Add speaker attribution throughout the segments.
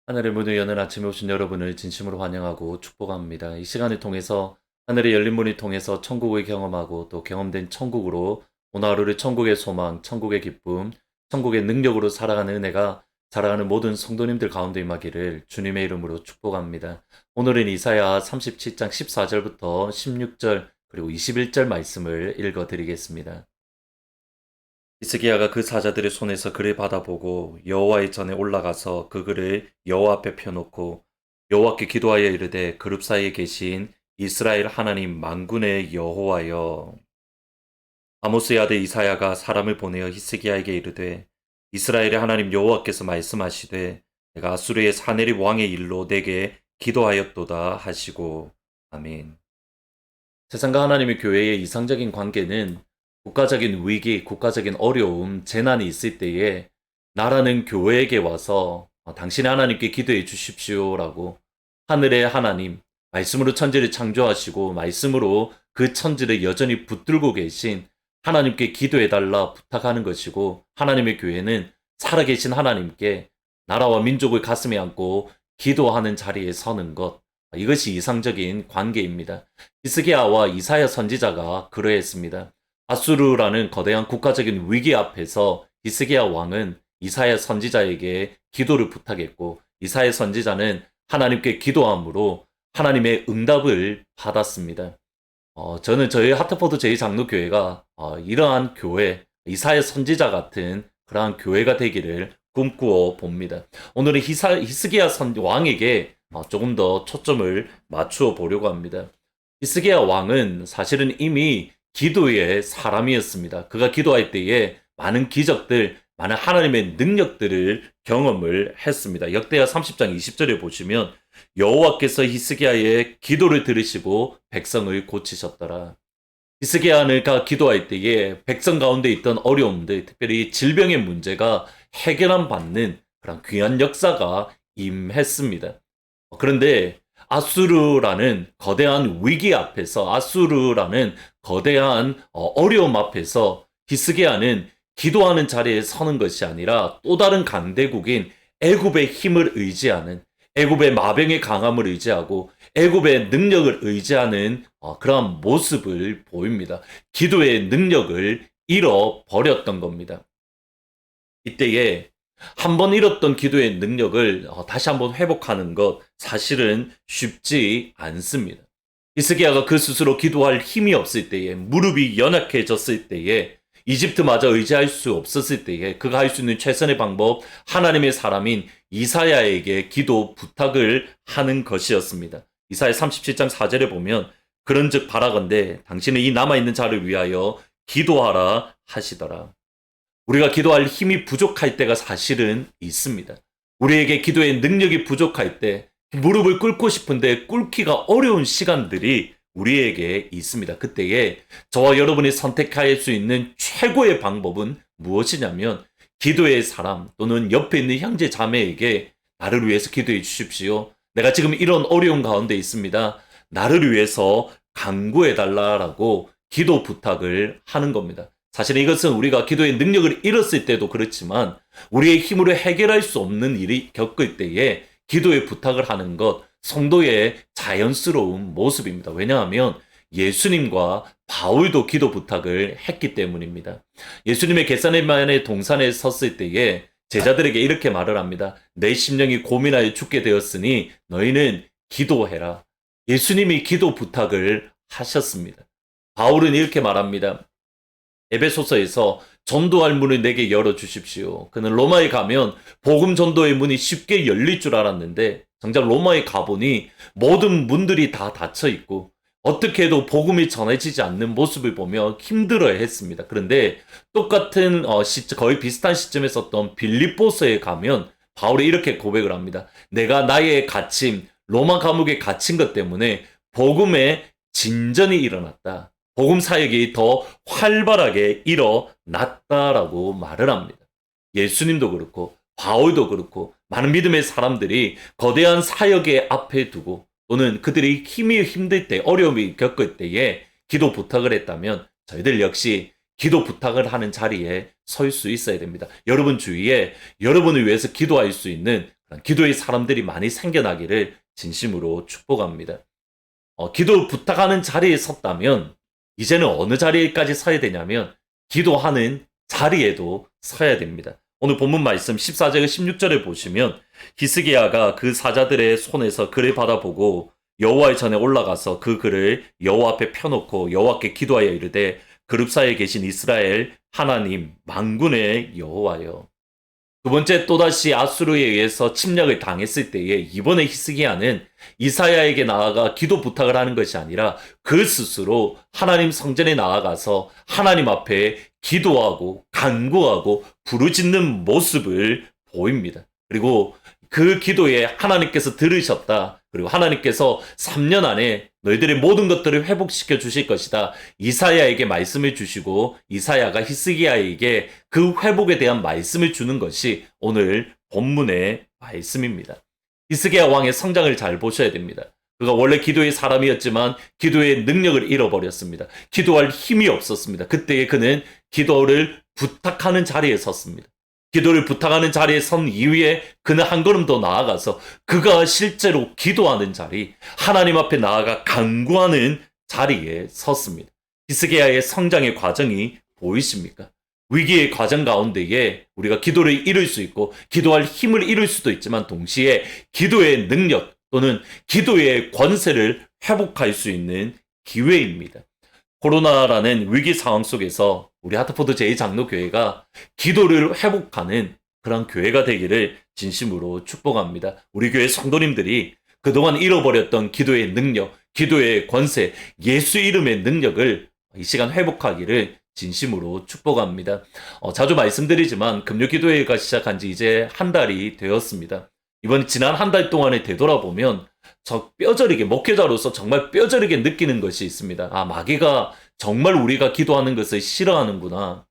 Speaker 1: 하늘의 문을 여는 아침에 오신 여러분을 진심으로 환영하고 축복합니다. 이 시간을 통해서 하늘의 열린 문을 통해서 천국을 경험하고 또 경험된 천국으로 오늘 하루를 천국의 소망, 천국의 기쁨, 천국의 능력으로 살아가는 은혜가 살아가는 모든 성도님들 가운데 임하기를 주님의 이름으로 축복합니다. 오늘은 이사야 37장 14절부터 16절 그리고 21절 말씀을 읽어드리겠습니다. 히스기야가 그 사자들의 손에서 글을 받아보고 여호와의 전에 올라가서 그 글을 여호와 앞에 펴놓고 여호와께 기도하여 이르되 그룹 사이에 계신 이스라엘 하나님 만군의 여호와여. 아모스의 아들 이사야가 사람을 보내어 히스기야에게 이르되 이스라엘의 하나님 여호와께서 말씀하시되 내가 아수르의 사네립 왕의 일로 내게 기도하였도다 하시고. 아멘. 세상과 하나님의 교회의 이상적인 관계는 국가적인 위기, 국가적인 어려움, 재난이 있을 때에 나라는 교회에게 와서 당신의 하나님께 기도해 주십시오라고 하늘의 하나님, 말씀으로 천지를 창조하시고 말씀으로 그 천지를 여전히 붙들고 계신 하나님께 기도해달라 부탁하는 것이고, 하나님의 교회는 살아계신 하나님께 나라와 민족을 가슴에 안고 기도하는 자리에 서는 것, 이것이 이상적인 관계입니다. 히스기야와 이사야 선지자가 그러했습니다. 아수르라는 거대한 국가적인 위기 앞에서 히스기야 왕은 이사야 선지자에게 기도를 부탁했고, 이사야 선지자는 하나님께 기도함으로 하나님의 응답을 받았습니다. 저는 저희 하트포드 제2장로교회가 이러한 교회, 이사야 선지자 같은 그러한 교회가 되기를 꿈꾸어 봅니다. 오늘은 히스기야 왕에게 조금 더 초점을 맞추어 보려고 합니다. 히스기야 왕은 사실은 이미 기도의 사람이었습니다. 그가 기도할 때에 많은 기적들, 많은 하나님의 능력들을 경험을 했습니다. 역대하 30장 20절에 보시면 여호와께서 히스기야의 기도를 들으시고 백성을 고치셨더라. 히스기야가 기도할 때에 백성 가운데 있던 어려움들, 특별히 질병의 문제가 해결함 받는 그런 귀한 역사가 임했습니다. 그런데 아수르라는 거대한 위기 앞에서, 아수르라는 거대한 어려움 앞에서 히스기야는 기도하는 자리에 서는 것이 아니라 또 다른 강대국인 애굽의 힘을 의지하는, 애굽의 마병의 강함을 의지하고 애굽의 능력을 의지하는 그러한 모습을 보입니다. 기도의 능력을 잃어버렸던 겁니다. 이때에 한 번 잃었던 기도의 능력을 다시 한번 회복하는 것 사실은 쉽지 않습니다. 히스기야가 그 스스로 기도할 힘이 없을 때에, 무릎이 연약해졌을 때에, 이집트마저 의지할 수 없었을 때에 그가 할 수 있는 최선의 방법, 하나님의 사람인 이사야에게 기도 부탁을 하는 것이었습니다. 이사야 37장 4절에 보면 그런즉 바라건대 당신은 이 남아있는 자를 위하여 기도하라 하시더라. 우리가 기도할 힘이 부족할 때가 사실은 있습니다. 우리에게 기도의 능력이 부족할 때, 무릎을 꿇고 싶은데 꿇기가 어려운 시간들이 우리에게 있습니다. 그때에 저와 여러분이 선택할 수 있는 최고의 방법은 무엇이냐면, 기도의 사람 또는 옆에 있는 형제 자매에게 나를 위해서 기도해 주십시오. 내가 지금 이런 어려운 가운데 있습니다. 나를 위해서 간구해 달라라고 기도 부탁을 하는 겁니다. 사실 이것은 우리가 기도의 능력을 잃었을 때도 그렇지만 우리의 힘으로 해결할 수 없는 일이 겪을 때에 기도의 부탁을 하는 것, 성도의 자연스러운 모습입니다. 왜냐하면 예수님과 바울도 기도 부탁을 했기 때문입니다. 예수님의 겟세마네 동산에 섰을 때에 제자들에게 이렇게 말을 합니다. 내 심령이 고민하여 죽게 되었으니 너희는 기도해라. 예수님이 기도 부탁을 하셨습니다. 바울은 이렇게 말합니다. 에베소서에서 전도할 문을 내게 열어주십시오. 그는 로마에 가면 복음 전도의 문이 쉽게 열릴 줄 알았는데 정작 로마에 가보니 모든 문들이 다 닫혀 있고 어떻게 해도 복음이 전해지지 않는 모습을 보며 힘들어야 했습니다. 그런데 똑같은 거의 비슷한 시점에 썼던 빌립보서에 가면 바울이 이렇게 고백을 합니다. 내가 나의 갇힘, 로마 감옥에 갇힌 것 때문에 복음의 진전이 일어났다. 복음 사역이 더 활발하게 일어났다라고 말을 합니다. 예수님도 그렇고 바울도 그렇고 많은 믿음의 사람들이 거대한 사역의 앞에 두고 또는 그들이 힘이 힘들 때, 어려움이 겪을 때에 기도 부탁을 했다면 저희들 역시 기도 부탁을 하는 자리에 설 수 있어야 됩니다. 여러분 주위에 여러분을 위해서 기도할 수 있는 기도의 사람들이 많이 생겨나기를 진심으로 축복합니다. 기도 부탁하는 자리에 섰다면 이제는 어느 자리에까지 서야 되냐면 기도하는 자리에도 서야 됩니다. 오늘 본문 말씀 14절 16절에 보시면 히스기야가 그 사자들의 손에서 글을 받아보고 여호와의 전에 올라가서 그 글을 여호와 앞에 펴놓고 여호와께 기도하여 이르되 그룹 사이에 계신 이스라엘 하나님 만군의 여호와여. 두 번째, 또다시 아수르에 의해서 침략을 당했을 때에 이번에 히스기야는 이사야에게 나아가 기도 부탁을 하는 것이 아니라 그 스스로 하나님 성전에 나아가서 하나님 앞에 기도하고 간구하고 부르짖는 모습을 보입니다. 그리고 그 기도에 하나님께서 들으셨다. 그리고 하나님께서 3년 안에 너희들의 모든 것들을 회복시켜 주실 것이다. 이사야에게 말씀을 주시고 이사야가 히스기야에게 그 회복에 대한 말씀을 주는 것이 오늘 본문의 말씀입니다. 히스기야 왕의 성장을 잘 보셔야 됩니다. 그가 원래 기도의 사람이었지만 기도의 능력을 잃어버렸습니다. 기도할 힘이 없었습니다. 그때에 그는 기도를 부탁하는 자리에 섰습니다. 기도를 부탁하는 자리에 선 이후에 그는 한 걸음 더 나아가서 그가 실제로 기도하는 자리, 하나님 앞에 나아가 간구하는 자리에 섰습니다. 히스기야의 성장의 과정이 보이십니까? 위기의 과정 가운데에 우리가 기도를 잃을 수 있고 기도할 힘을 잃을 수도 있지만 동시에 기도의 능력 또는 기도의 권세를 회복할 수 있는 기회입니다. 코로나라는 위기 상황 속에서 우리 하트포드 제2장로교회가 기도를 회복하는 그런 교회가 되기를 진심으로 축복합니다. 우리 교회 성도님들이 그동안 잃어버렸던 기도의 능력, 기도의 권세, 예수 이름의 능력을 이 시간 회복하기를 진심으로 축복합니다. 자주 말씀드리지만 금요기도회가 시작한 지 이제 한 달이 되었습니다. 이번 지난 한 달 동안에 되돌아보면 저 뼈저리게 목회자로서 정말 뼈저리게 느끼는 것이 있습니다. 마귀가 정말 우리가 기도하는 것을 싫어하는구나.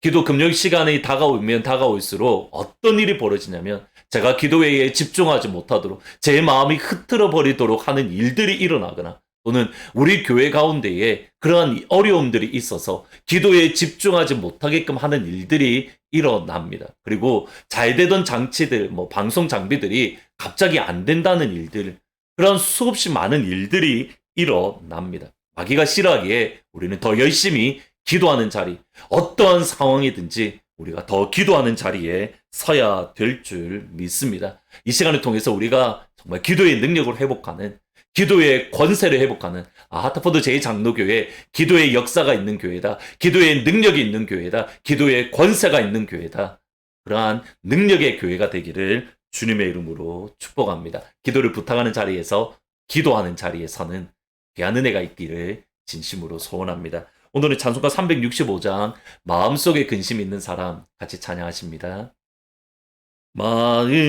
Speaker 1: 기도 금요일 시간이 다가오면 다가올수록 어떤 일이 벌어지냐면 제가 기도회에 집중하지 못하도록 제 마음이 흐트러 버리도록 하는 일들이 일어나거나 또는 우리 교회 가운데에 그러한 어려움들이 있어서 기도에 집중하지 못하게끔 하는 일들이 일어납니다. 그리고 잘 되던 장치들, 방송 장비들이 갑자기 안 된다는 일들, 그런 수없이 많은 일들이 일어납니다. 마귀가 싫어하기에 우리는 더 열심히 기도하는 자리, 어떠한 상황이든지 우리가 더 기도하는 자리에 서야 될 줄 믿습니다. 이 시간을 통해서 우리가 정말 기도의 능력을 회복하는, 기도의 권세를 회복하는 하트포드 제2장로교회 기도의 역사가 있는 교회다. 기도의 능력이 있는 교회다. 기도의 권세가 있는 교회다. 그러한 능력의 교회가 되기를 주님의 이름으로 축복합니다. 기도를 부탁하는 자리에서 기도하는 자리에서는 귀한 은혜가 있기를 진심으로 소원합니다. 오늘은 찬송가 365장 마음속에 근심 있는 사람 같이 찬양하십니다.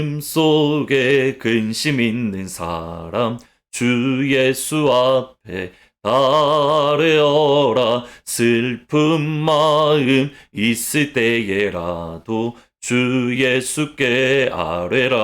Speaker 1: 마음속에 근심 있는 사람 주 예수 앞에 아뢰어라. 슬픈 마음 있을 때에라도 주 예수께 아뢰라.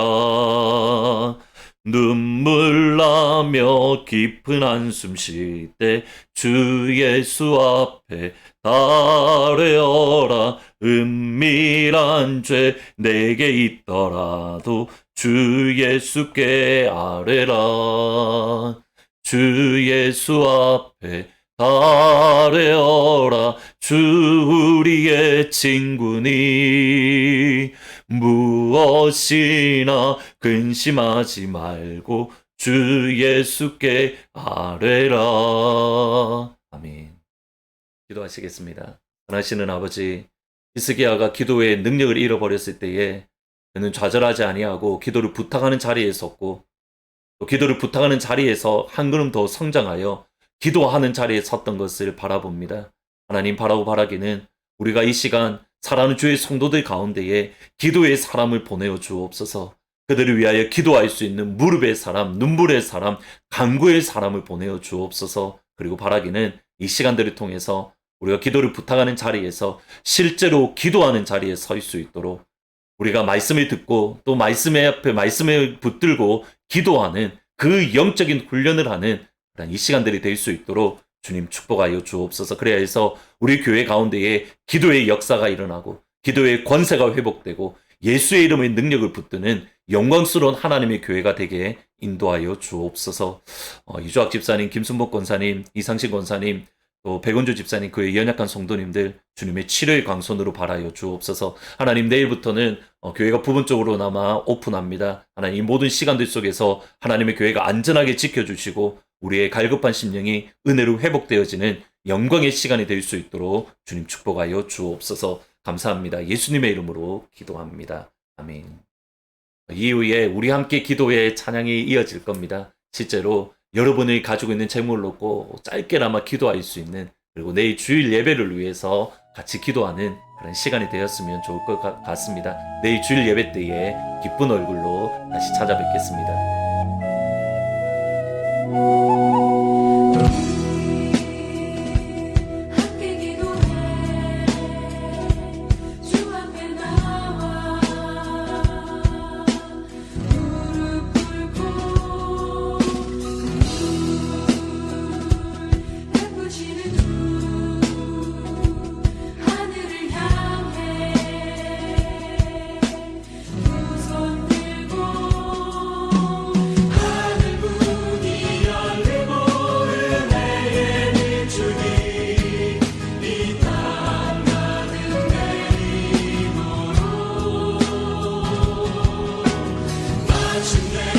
Speaker 1: 눈물 나며 깊은 한숨 쉴 때 주 예수 앞에 아뢰어라. 은밀한 죄 내게 있더라도 주 예수께 아뢰라. 주 예수 앞에 아뢰어라. 주 우리의 친구니 무엇이나 근심하지 말고 주 예수께 아뢰라. 아멘. 기도하시겠습니다. 원하시는 아버지, 히스기야가 기도의 능력을 잃어버렸을 때에 그는 좌절하지 아니하고 기도를 부탁하는 자리에 섰고 또 기도를 부탁하는 자리에서 한 걸음 더 성장하여 기도하는 자리에 섰던 것을 바라봅니다. 하나님, 바라기는 우리가 이 시간 사랑하는 주의 성도들 가운데에 기도의 사람을 보내어 주옵소서. 그들을 위하여 기도할 수 있는 무릎의 사람, 눈물의 사람, 간구의 사람을 보내어 주옵소서. 그리고 바라기는 이 시간들을 통해서 우리가 기도를 부탁하는 자리에서 실제로 기도하는 자리에 설 수 있도록 우리가 말씀을 듣고 또 말씀의 앞에 말씀을 붙들고 기도하는 그 영적인 훈련을 하는 이 시간들이 될 수 있도록 주님 축복하여 주옵소서. 그래야 해서 우리 교회 가운데에 기도의 역사가 일어나고 기도의 권세가 회복되고 예수의 이름의 능력을 붙드는 영광스러운 하나님의 교회가 되게 인도하여 주옵소서. 이주학 집사님, 김순복 권사님, 이상신 권사님, 또 백원주 집사님, 그의 연약한 성도님들 주님의 치료의 광선으로 바라여 주옵소서. 하나님, 내일부터는 교회가 부분적으로나마 오픈합니다. 하나님, 이 모든 시간들 속에서 하나님의 교회가 안전하게 지켜주시고 우리의 갈급한 심령이 은혜로 회복되어지는 영광의 시간이 될 수 있도록 주님 축복하여 주옵소서. 감사합니다. 예수님의 이름으로 기도합니다. 아멘. 이후에 우리 함께 기도의 찬양이 이어질 겁니다. 실제로 여러분이 가지고 있는 제목을 놓고 짧게나마 기도할 수 있는, 그리고 내일 주일 예배를 위해서 같이 기도하는 그런 시간이 되었으면 좋을 것 같습니다. 내일 주일 예배 때에 기쁜 얼굴로 다시 찾아뵙겠습니다.
Speaker 2: 마침내